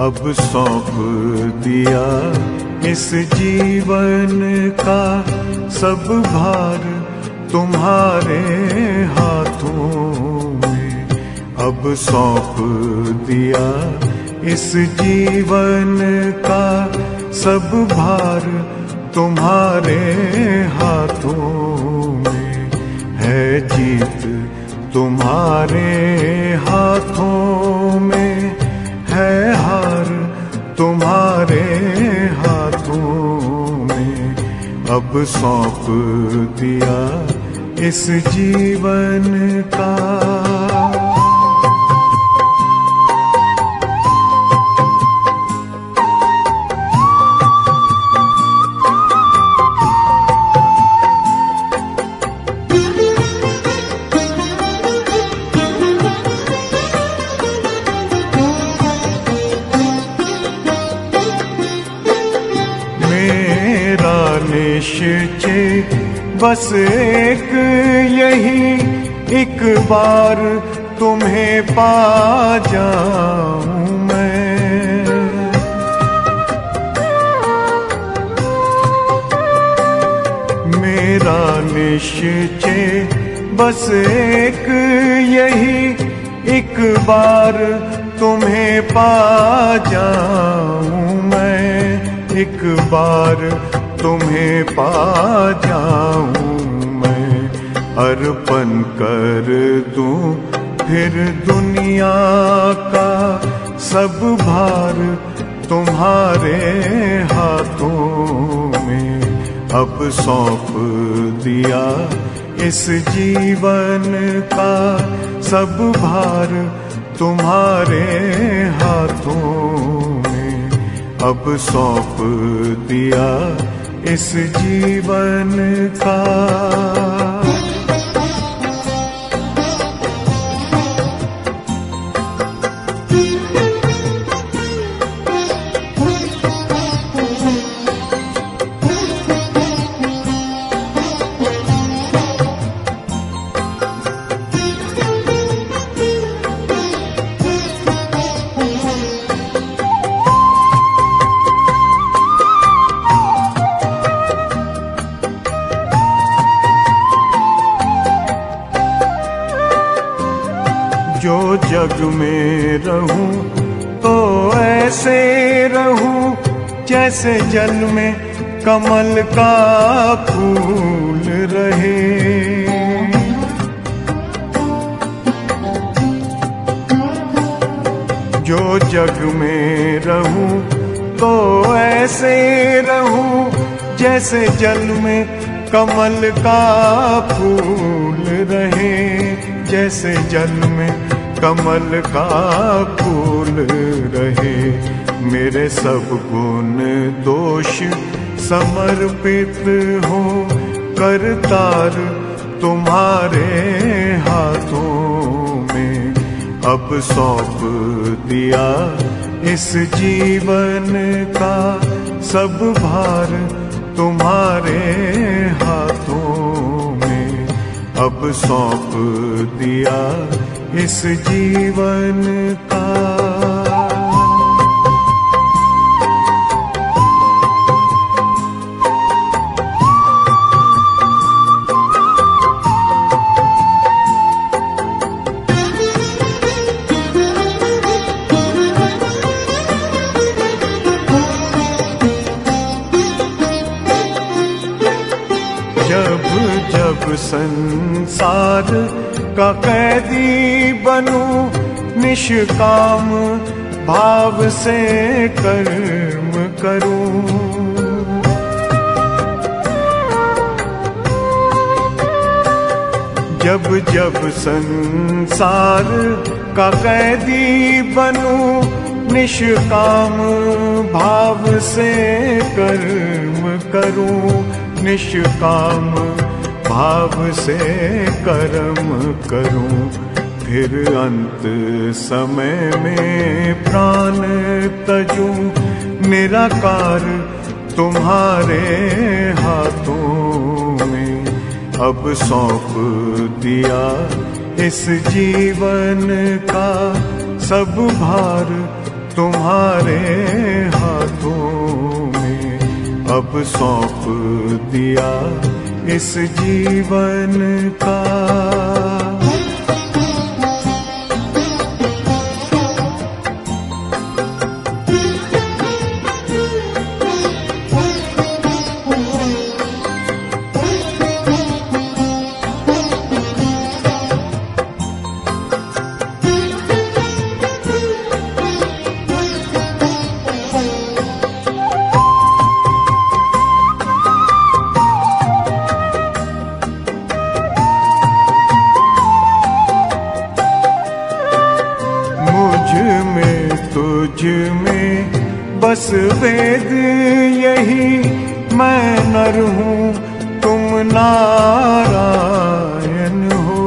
अब सौंप दिया इस जीवन का सब भार तुम्हारे हाथों में। अब सौंप दिया इस जीवन का सब भार तुम्हारे हाथों में। है जीत तुम्हारे हाथों में, है हार तुम्हारे हाथों में। अब सौंप दिया इस जीवन का। निश्चय बस एक यही, एक बार तुम्हें पा जाऊं मैं। मेरा निश्चय बस एक यही, एक बार तुम्हें पा जाऊं मैं। एक बार तुम्हें पा जाऊं मैं। अर्पण कर दूं फिर दुनिया का सब भार तुम्हारे हाथों में। अब सौंप दिया इस जीवन का सब भार तुम्हारे हाथों में। अब सौंप दिया इस जीवन का। जो जग में रहूं तो ऐसे रहूं जैसे जल में कमल का फूल रहे। जो जग में रहूं तो ऐसे रहूं जैसे जल में कमल का फूल रहे। जैसे जल में कमल का फूल रहे। मेरे सब गुण दोष समर्पित हो करतार तुम्हारे हाथों में। अब सौंप दिया इस जीवन का सब भार तुम्हारे हाथों में। अब सौंप दिया इस जीवन का। जब जब संसार का कैदी बनूं निष्काम भाव से कर्म करूं। जब जब संसार का कैदी बनूं निष्काम भाव से कर्म करूं। निष्काम भाव से कर्म करूं। फिर अंत समय में प्राण तजूं निराकार तुम्हारे हाथों में। अब सौंप दिया इस जीवन का सब भार तुम्हारे हाथों में अब सौंप दिया इस जीवन का। तुझ में बस वेद यही, मैं नर हूँ तुम नारायण हो।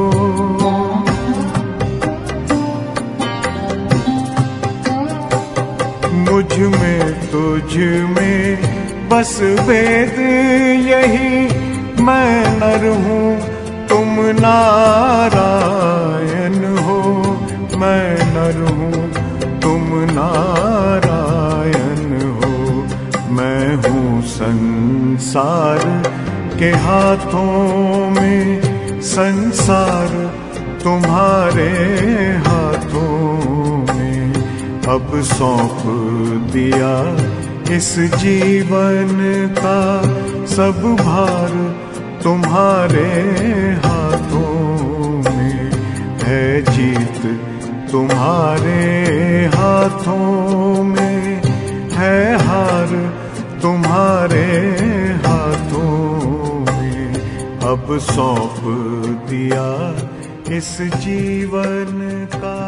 मुझ में तुझ में बस वेद यही, मैं नर हूँ तुम नारायण हो। मैं नर हूँ तुम नारायण हो। मैं हूँ संसार के हाथों में, संसार तुम्हारे हाथों में अब सौंप दिया इस जीवन का। सब भार तुम्हारे हाथों में है, जीत तुम्हारे हाथों में है, हार तुम्हारे हाथों में अब सौंप दिया इस जीवन का।